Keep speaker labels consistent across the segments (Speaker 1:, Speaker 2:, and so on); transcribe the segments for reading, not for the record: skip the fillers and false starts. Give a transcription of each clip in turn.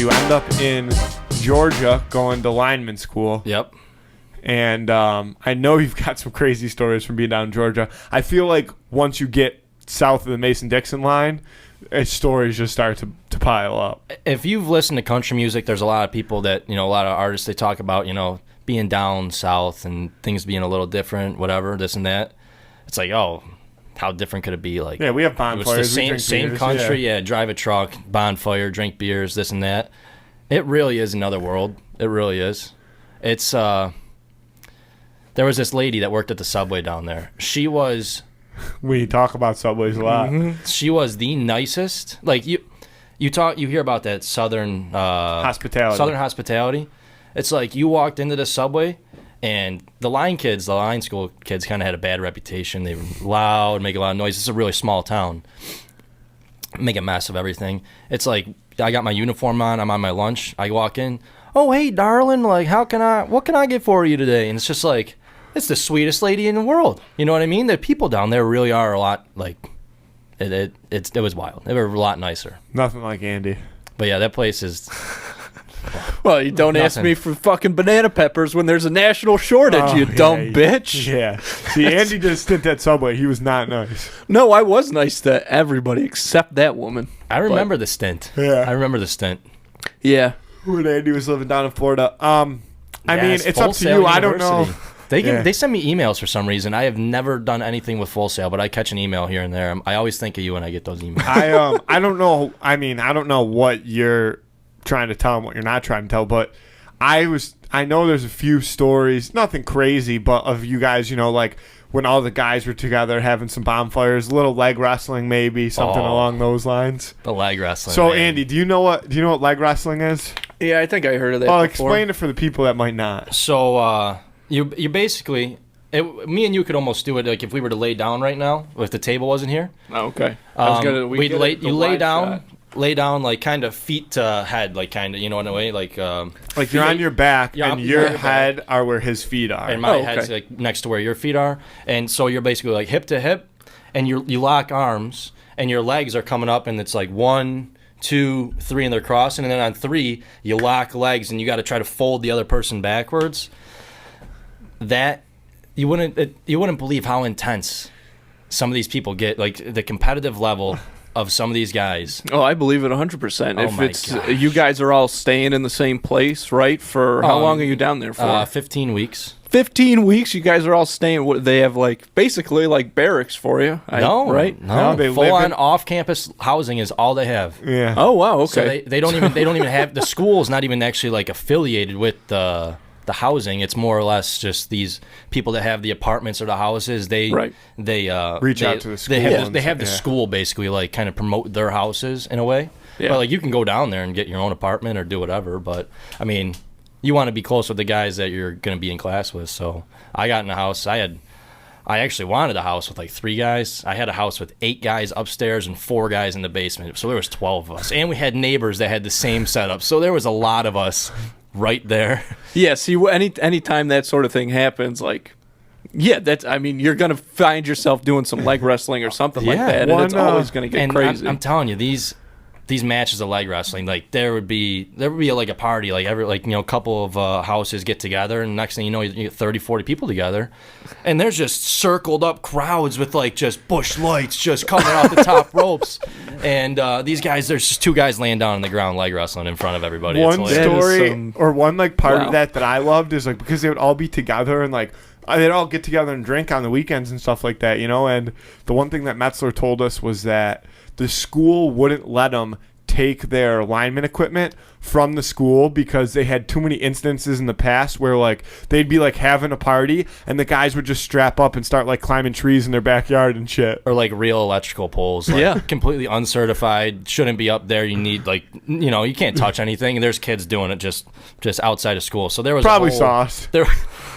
Speaker 1: you end up in Georgia going to lineman school.
Speaker 2: Yep.
Speaker 1: And I know you've got some crazy stories from being down in Georgia. I feel like once you get south of the Mason-Dixon line, stories just start to pile up.
Speaker 2: If you've listened to country music, there's a lot of people that, a lot of artists, they talk about, being down south and things being a little different, whatever, this and that. It's like, oh, how different could it be? Like,
Speaker 1: yeah, we have bonfires.
Speaker 2: It's the same country. Yeah, drive a truck, bonfire, drink beers, this and that. It really is another world. It really is. It's there was this lady that worked at the Subway down there. She was.
Speaker 1: We talk about Subways a lot.
Speaker 2: Mm-hmm. She was the nicest. Like you hear about that Southern hospitality. It's like you walked into the Subway, and the line school kids kind of had a bad reputation. They were loud, make a lot of noise. It's a really small town. Make a mess of everything. It's like I got my uniform on. I'm on my lunch. I walk in. Oh, hey, darling. Like, what can I get for you today? And it's just like, it's the sweetest lady in the world. You know what I mean? The people down there really are a lot like, it was wild. They were a lot nicer.
Speaker 1: Nothing like Andy.
Speaker 2: But yeah, that place is.
Speaker 3: Well, you don't ask me for fucking banana peppers when there's a national shortage, you dumb bitch.
Speaker 1: Yeah. See, Andy did a stint at Subway. He was not nice.
Speaker 3: No, I was nice to everybody except that woman.
Speaker 2: I remember the stint.
Speaker 1: Yeah.
Speaker 2: I remember the stint.
Speaker 3: Yeah.
Speaker 1: When Andy was living down in Florida. I mean, it's up to you. I don't know.
Speaker 2: They send me emails for some reason. I have never done anything with Full Sail, but I catch an email here and there. I always think of you when I get those emails.
Speaker 1: I don't know. I mean, I don't know what you're trying to tell them, what you're not trying to tell, but I know there's a few stories, nothing crazy, but of you guys, like when all the guys were together having some bonfires, a little leg wrestling, maybe something along those lines.
Speaker 2: The leg wrestling.
Speaker 1: So,
Speaker 2: man.
Speaker 1: Andy, do you know what leg wrestling is?
Speaker 3: Yeah, I think I heard of that.
Speaker 1: Well,
Speaker 3: before.
Speaker 1: Explain it for the people that might not.
Speaker 2: So, you basically, me and you could almost do it like if we were to lay down right now, if the table wasn't here.
Speaker 3: Oh, okay.
Speaker 2: Lay down like kind of feet to head, like kind of, in a way, like
Speaker 1: you're on your back and your head are where his feet are,
Speaker 2: and my head's like next to where your feet are, and so you're basically like hip to hip, and you lock arms, and your legs are coming up, and it's like 1, 2, 3, and they're crossing, and then on 3 you lock legs, and you got to try to fold the other person backwards. That you wouldn't believe how intense some of these people get, like the competitive level of some of these guys.
Speaker 3: Oh, I believe it 100%.
Speaker 2: Oh,
Speaker 3: if it's you guys are all staying in the same place, right? For how long are you down there for?
Speaker 2: 15 weeks.
Speaker 3: 15 weeks. You guys are all staying. They have basically barracks for you. Right?
Speaker 2: No, they full on off-campus housing is all they have.
Speaker 1: Yeah.
Speaker 3: Oh wow. Okay.
Speaker 2: So they don't even have the school is not even actually affiliated with the housing. It's more or less just these people that have the apartments or the houses. They
Speaker 1: reach out to the school.
Speaker 2: They have the school basically kind of promote their houses in a way. Yeah. But you can go down there and get your own apartment or do whatever. But I mean, you want to be close with the guys that you're going to be in class with. So I got in a house. I actually wanted a house with 3 guys. I had a house with 8 guys upstairs and 4 guys in the basement. So there was 12 of us, and we had neighbors that had the same setup. So there was a lot of us. Right there.
Speaker 3: Yeah, see, anytime that sort of thing happens, you're going to find yourself doing some leg wrestling or something like that, and it's always going to get crazy.
Speaker 2: I'm telling you, these matches of leg wrestling, there would be a party, a couple of houses get together, and next thing you know, you get 30, 40 people together, and there's just circled up crowds with just bush lights just coming off the top ropes, and these guys, there's just 2 guys laying down on the ground leg wrestling in front of everybody.
Speaker 1: One story or one part of that I loved is because they would all be together and they'd all get together and drink on the weekends and stuff like that, and the one thing that Metzler told us was that the school wouldn't let them take their lineman equipment from the school because they had too many instances in the past where they'd be having a party and the guys would just strap up and start climbing trees in their backyard and shit,
Speaker 2: or real electrical poles, completely uncertified, shouldn't be up there. You need you can't touch anything, and there's kids doing it just outside of school. So there was
Speaker 1: probably sauce.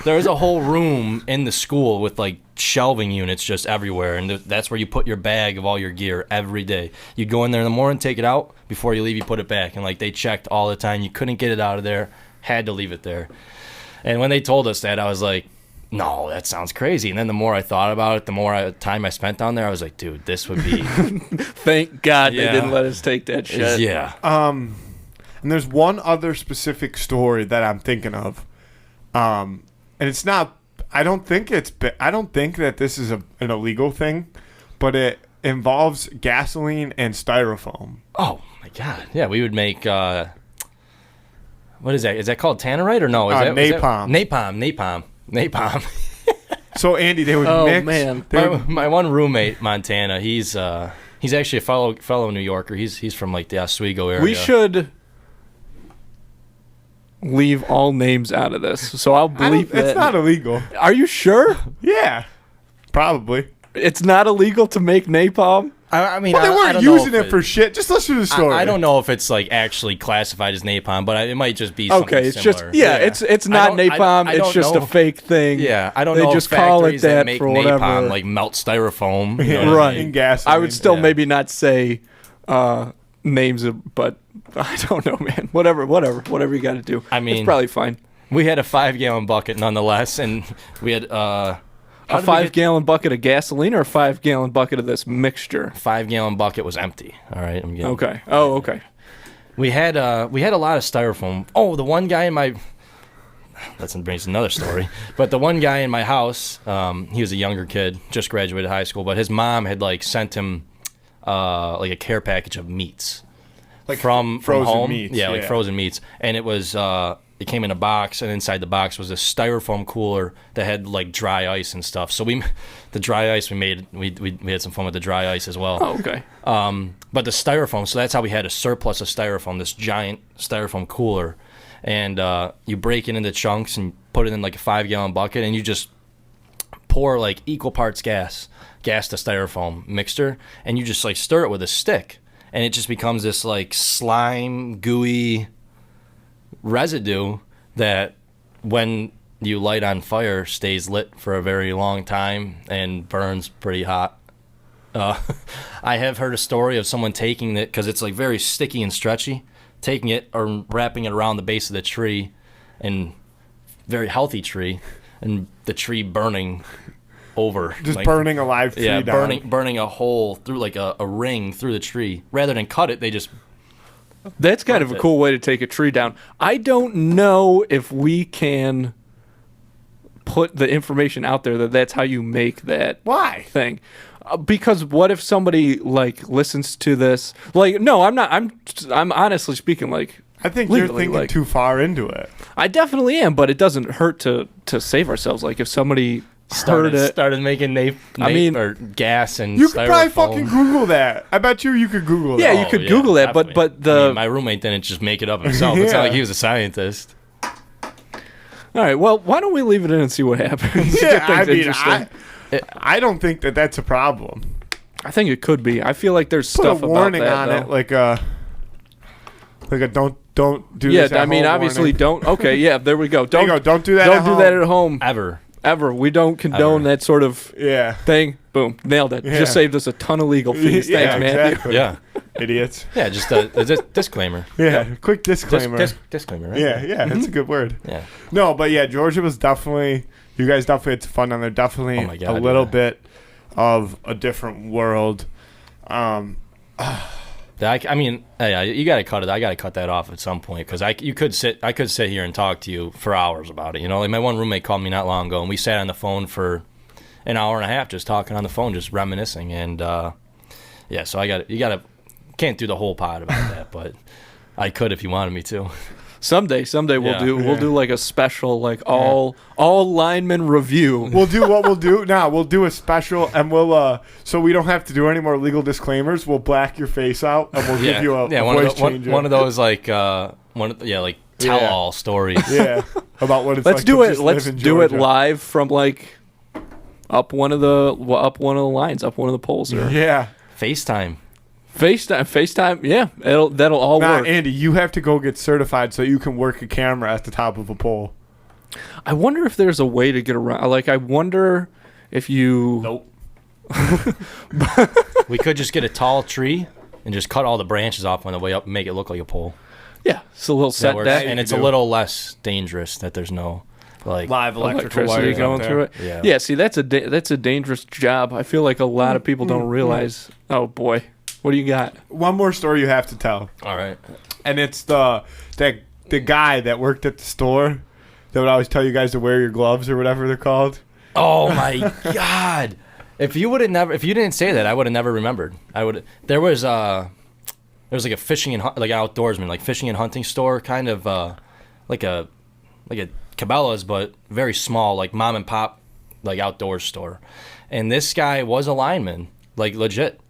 Speaker 2: There was a whole room in the school with shelving units just everywhere, and that's where you put your bag of all your gear every day. You'd go in there in the morning, take it out. Before you leave, you put it back, and they checked all the time. You couldn't get it out of there, had to leave it there. And when they told us that, I was like, no, that sounds crazy. And then the more I thought about it, the more time I spent down there, I was like, dude, this would be
Speaker 3: thank God they didn't let us take that shit.
Speaker 2: Yeah.
Speaker 1: And there's one other specific story that I'm thinking of, and it's not. I don't think that this is an illegal thing, but it involves gasoline and styrofoam.
Speaker 2: Oh my God! Yeah, we would make. What is that? Is that called tannerite or no? Is that napalm? Napalm.
Speaker 1: So Andy, they would mix.
Speaker 3: Man.
Speaker 2: My one roommate, Montana. He's actually a fellow New Yorker. He's from like the Oswego area.
Speaker 3: We should leave all names out of this. So I'll bleep that.
Speaker 1: It's not illegal.
Speaker 3: Are you sure?
Speaker 1: Yeah, probably.
Speaker 3: It's not illegal to make napalm?
Speaker 2: I mean,
Speaker 1: well, they weren't using it for shit. Just listen to the story.
Speaker 2: I don't know if it's like actually classified as napalm, but it might just be something
Speaker 3: okay. It's
Speaker 2: similar.
Speaker 3: just it's not napalm. It's just a fake thing.
Speaker 2: Yeah, I don't
Speaker 3: know.
Speaker 2: They
Speaker 3: just call it that
Speaker 2: make
Speaker 3: for
Speaker 2: napalm,
Speaker 3: whatever.
Speaker 2: like melt styrofoam,
Speaker 1: you know right? And gasoline.
Speaker 3: I would still maybe not say names, but I don't know, man. Whatever you got to do.
Speaker 2: I mean,
Speaker 3: it's probably fine.
Speaker 2: We had a 5-gallon bucket nonetheless, and we had
Speaker 3: a 5-gallon bucket of gasoline or a 5-gallon bucket of this mixture.
Speaker 2: 5-gallon bucket was empty. All right, I'm getting
Speaker 3: okay. Oh, okay.
Speaker 2: We had a lot of styrofoam. Oh, the one guy in my that's brings another story. But the one guy in my house, he was a younger kid, just graduated high school, but his mom had like sent him like a care package of meats,
Speaker 1: like
Speaker 2: from home.
Speaker 1: Meats,
Speaker 2: yeah, like frozen meats, and it was. It came in a box, and inside the box was a styrofoam cooler that had like dry ice and stuff. So the dry ice we had some fun with the dry ice as well.
Speaker 3: Oh, okay.
Speaker 2: But the styrofoam, so that's how we had a surplus of styrofoam, this giant styrofoam cooler, and you break it into chunks and put it in like a 5-gallon bucket, and you just pour like equal parts gas to styrofoam mixture, and you just like stir it with a stick, and it just becomes this like slime, gooey residue that when you light on fire stays lit for a very long time and burns pretty hot. I have heard a story of someone taking it, because it's like very sticky and stretchy, taking it or wrapping it around the base of the tree, and very healthy tree, and the tree burning over.
Speaker 1: Just like, burning a live tree down.
Speaker 2: burning a hole through like a ring through the tree. Rather than cut it, they just...
Speaker 3: That's kind of a cool way to take a tree down. I don't know if we can put the information out there that that's how you make that thing. Because what if somebody like listens to this? Like, no, I'm not. I'm honestly speaking. Like,
Speaker 1: I think
Speaker 3: legally,
Speaker 1: you're thinking too far into it.
Speaker 3: I definitely am, but it doesn't hurt to save ourselves. Like if somebody
Speaker 2: started making or gas and
Speaker 1: you could probably fucking Google that. I bet you could Google that.
Speaker 3: Yeah, you could Google that, but
Speaker 2: my roommate didn't just make it up himself. It's not like he was a scientist.
Speaker 3: All right, well, why don't we leave it in and see what happens?
Speaker 1: Yeah, I don't think that that's a problem.
Speaker 3: I think it could be. I feel like there's
Speaker 1: Put
Speaker 3: stuff
Speaker 1: a warning
Speaker 3: about that,
Speaker 1: on it, like a don't do
Speaker 3: this.
Speaker 1: Yeah,
Speaker 3: I mean, obviously
Speaker 1: warning.
Speaker 3: don't. Okay, yeah, there we go.
Speaker 1: Don't do that.
Speaker 3: Don't do that at home
Speaker 2: ever.
Speaker 3: We don't condone that sort of thing. Boom, nailed it.
Speaker 1: Yeah.
Speaker 3: Just saved us a ton of legal fees. Thanks, man.
Speaker 1: Exactly.
Speaker 2: Yeah,
Speaker 1: idiots.
Speaker 2: Yeah, just a disclaimer.
Speaker 1: Yeah, quick disclaimer.
Speaker 2: Disclaimer. Right?
Speaker 1: Yeah, that's a good word.
Speaker 2: Yeah.
Speaker 1: No, but yeah, Georgia was definitely. You guys definitely had fun on there. Definitely a little bit of a different world.
Speaker 2: I mean, yeah, you got to cut it. I got to cut that off at some point, because I could sit here and talk to you for hours about it. You know, like my one roommate called me not long ago, and we sat on the phone for an hour and a half just talking on the phone, just reminiscing. And yeah, so can't do the whole pod about that, but I could if you wanted me to.
Speaker 3: Someday we'll do like a special, like all lineman review.
Speaker 1: We'll do what we'll do now. We'll do a special, and we'll so we don't have to do any more legal disclaimers. We'll black your face out, and we'll give you a voice changer.
Speaker 2: One of those like tell-all stories.
Speaker 1: Yeah, about what it's
Speaker 3: Let's
Speaker 1: like.
Speaker 3: Let's do it live from like up one of the lines, up one of the poles there.
Speaker 1: Yeah,
Speaker 2: FaceTime,
Speaker 3: yeah, that'll all work.
Speaker 1: Andy, you have to go get certified so you can work a camera at the top of a pole.
Speaker 3: I wonder if there's a way to get around. Like, I wonder if you.
Speaker 2: Nope. We could just get a tall tree and just cut all the branches off on the way up and make it look like a pole.
Speaker 3: Yeah, it's a little setback,
Speaker 2: and it's a little less dangerous that there's no like
Speaker 1: live electricity
Speaker 3: going through it. Yeah. See, that's a dangerous job. I feel like a lot of people don't realize. Oh boy. What do you got?
Speaker 1: One more story you have to tell.
Speaker 2: All right.
Speaker 1: And it's the guy that worked at the store that would always tell you guys to wear your gloves or whatever they're called.
Speaker 2: Oh my God! If you didn't say that, I would have never remembered. There was like a fishing and like outdoorsman, like fishing and hunting store, kind of like a Cabela's, but very small, like mom and pop, like outdoor store. And this guy was a lineman, like legit,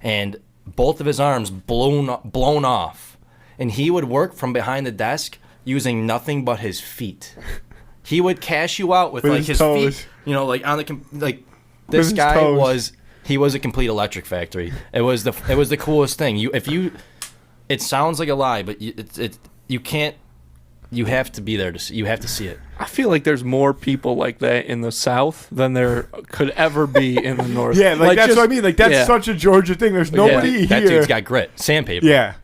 Speaker 2: and both of his arms blown off, and he would work from behind the desk using nothing but his feet. He would cash you out with like his feet, like on the like. This guy was a complete electric factory. It was the coolest thing. It sounds like a lie, but you can't. You have to be there to see. You have to see it.
Speaker 3: I feel like there's more people like that in the South than there could ever be in the North.
Speaker 1: Yeah, like that's what I mean. Like that's such a Georgia thing. There's nobody here.
Speaker 2: That dude's got grit, sandpaper.
Speaker 1: Yeah,